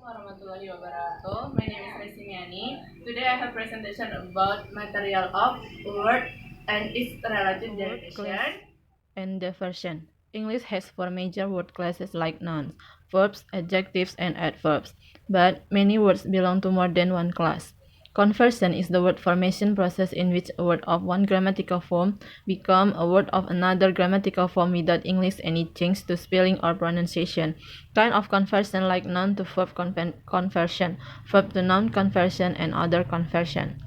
Warahmatullahi wabarakatuh. My name is Resimiani. Today I have presentation about material of word and its related Word class derivation. and diversion. English has four major word classes like nouns, verbs, adjectives, and adverbs, but many words belong to more than one class. Conversion is the word formation process in which a word of one grammatical form become a word of another grammatical form without English any change to spelling or pronunciation. Kind of conversion like noun to verb conversion, verb to noun conversion, and other conversion.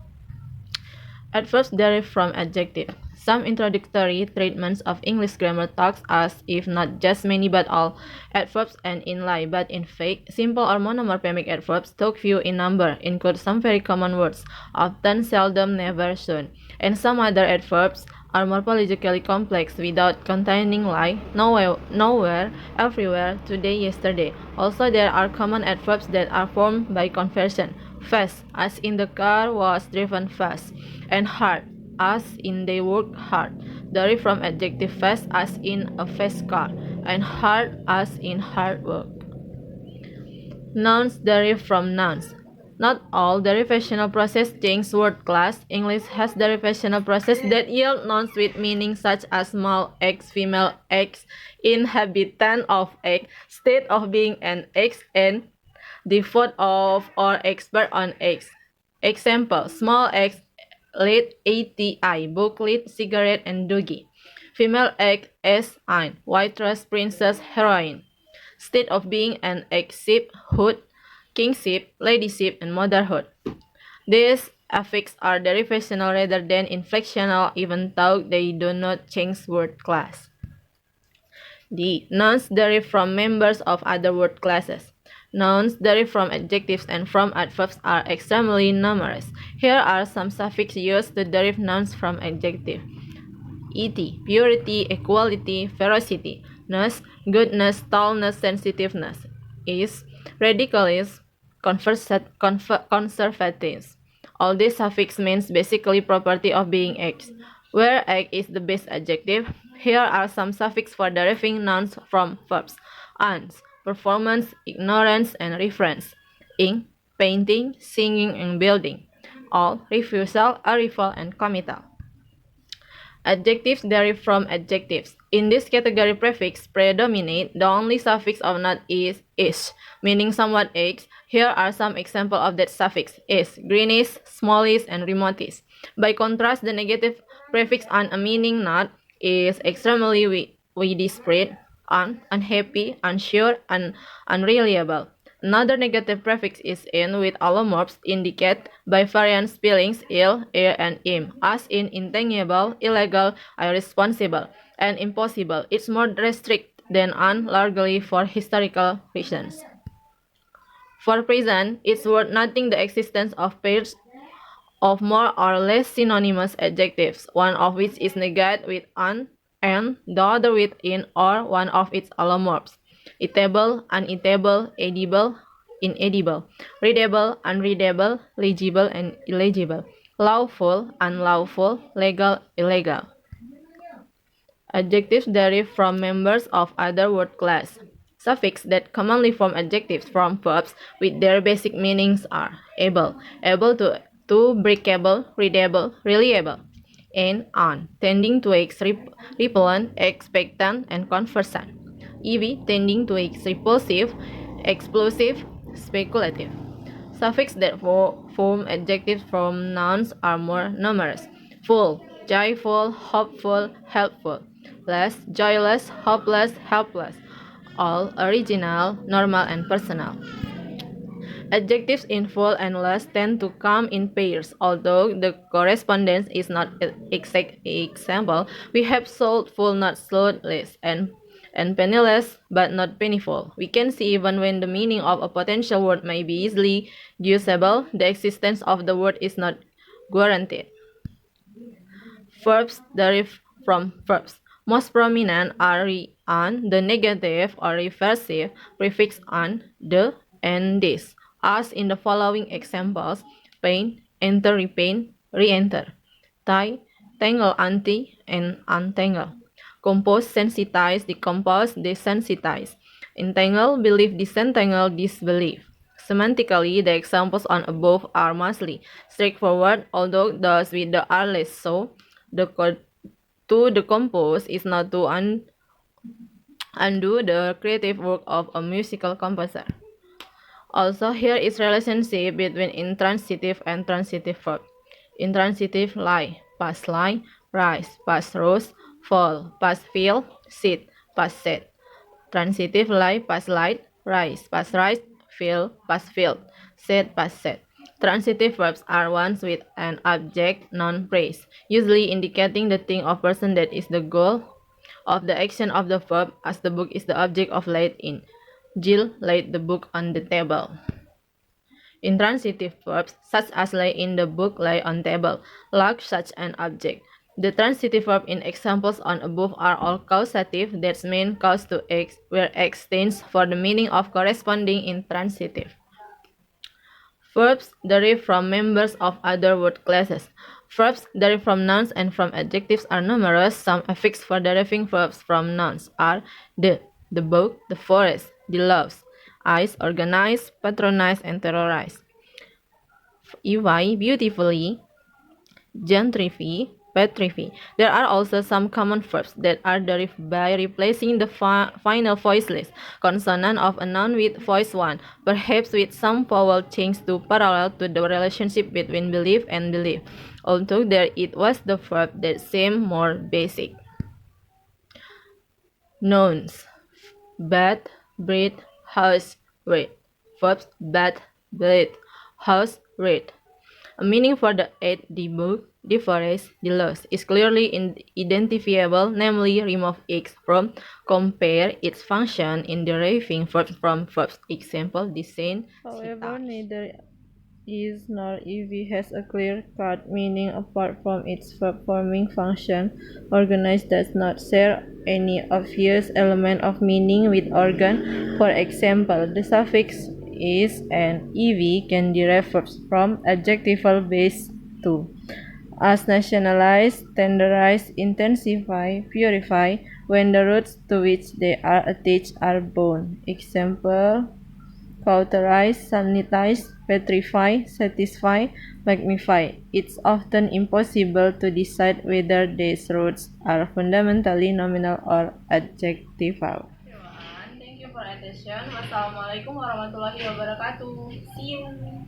Adverbs derive from adjective. Some introductory treatments of English grammar talks as if not just many but all adverbs and in lie, but in fact, simple or monomorphemic adverbs, though few in number, include some very common words, often, seldom, never, soon, and some other adverbs are morphologically complex without containing lie, nowhere, everywhere, today, yesterday. Also, there are common adverbs that are formed by conversion. Fast, as in the car was driven fast, and hard, as in they worked hard, derive from adjective fast, as in a fast car, and hard, as in hard work. Nouns derive from nouns. Not all derivational process change word class. English has derivational process that yield nouns with meaning such as male X, female X, inhabitant of X, state of being an X, and default of or expert on X. Example: small X, lead ATI, book lead, cigarette, and doogie. Female X, S, ein, white dress, princess, heroine. State of being an eggship, hood, kingship, ladyship, and motherhood. These affixes are derivational rather than inflectional, even though they do not change word class. D. Nouns derive from members of other word classes. Nouns derive from adjectives and from adverbs are extremely numerous. Here are some suffixes used to derive nouns from adjective. Et, purity, equality, ferocity, ness, goodness, tallness, sensitiveness, is, radicalism, conservatism. All these suffix means basically property of being X. Where X is the base adjective, here are some suffix for deriving nouns from verbs. Ans, performance, ignorance, and reference. Ink, painting, singing, and building. All, refusal, arrival, and committal. Adjectives derive from adjectives. In this category, prefix predominate. The only suffix of not is, meaning somewhat X. Here are some examples of that suffix: is, greenish, smallish, and remotish. By contrast, the negative prefix on a meaning not is extremely widespread, unhappy, unsure, and unreliable. Another negative prefix is in, with allomorphs indicate by variant spellings ill, ir, and im, as in intangible, illegal, irresponsible, and impossible. It's more restricted than un, largely for historical reasons. For present, it's worth noting the existence of pairs of more or less synonymous adjectives, one of which is negated with an, and the other with in or one of its allomorphs. Eatable, uneatable, edible, inedible, readable, unreadable, legible, and illegible, lawful, unlawful, legal, illegal. Adjectives derive from members of other word class. Suffixes that commonly form adjectives from verbs with their basic meanings are able to breakable, readable, reliable, and on, tending to X repellent, expectant, and conversant. EV tending to X repulsive, explosive, speculative. Suffixes that form adjectives from nouns are more numerous: full, joyful, hopeful, helpful; less, joyless, hopeless, helpless; all, original, normal, and personal. Adjectives in full and less tend to come in pairs, although the correspondence is not exact. Example: we have sold full, not sold less, and penniless, but not penniful. We can see even when the meaning of a potential word may be easily deducible, the existence of the word is not guaranteed. Verbs derive from verbs. Most prominent are on, the negative or reversive prefix on, the, and this, as in the following examples: paint, enter, repaint, re-enter; tie, tangle, anti, and untangle; compose, sensitize, decompose, desensitize; entangle, believe, disentangle, disbelieve; Semantically, the examples on above are mostly straightforward, although those with the are less so. The code to decompose is not to undo the creative work of a musical composer. Also, here is relationship between intransitive and transitive verb. Intransitive lie, past lie, rise, past rose, fall, past feel, sit, past set. Transitive lie, past light, rise, feel, past filled, set, past set. Transitive verbs are ones with an object, noun phrase, usually indicating the thing or person that is the goal of the action of the verb, as the book is the object of laid in. Jill laid the book on the table. Intransitive verbs, such as lay in the book, lay on table, lack such an object. The transitive verb in examples on above are all causative, that means cause to x, where x stands for the meaning of corresponding intransitive. Verbs derive from members of other word classes. Verbs derived from nouns and from adjectives are numerous. Some affixed for deriving verbs from nouns are the book, the forest, the loves, ice, organize, patronize, and terrorize. EY, beautifully, gentrify, petrify. There are also some common verbs that are derived by replacing the final voiceless consonant of a noun with voice one, perhaps with some vowel change to parallel to the relationship between belief and belief, although there it was the verb that seemed more basic. Nouns: bat, breed, house, read. Verbs: bat, breed, house, read. A meaning for the eight, the book, the forest, the loss, is clearly identifiable, namely remove x from, compare its function in deriving verbs from verbs. Example, descend, However, neither is nor EV has a clear-cut meaning apart from its verb-forming function. Organize does not share any obvious element of meaning with organ. For example, the suffix is and EV can derive verbs from adjectival base too, as nationalize, tenderize, intensify, purify, when the roots to which they are attached are bound. Example: cauterize, sanitize, petrify, satisfy, magnify. It's often impossible to decide whether these roots are fundamentally nominal or adjectival. Everyone, thank you for attention. Wassalamualaikum warahmatullahi wabarakatuh. See you.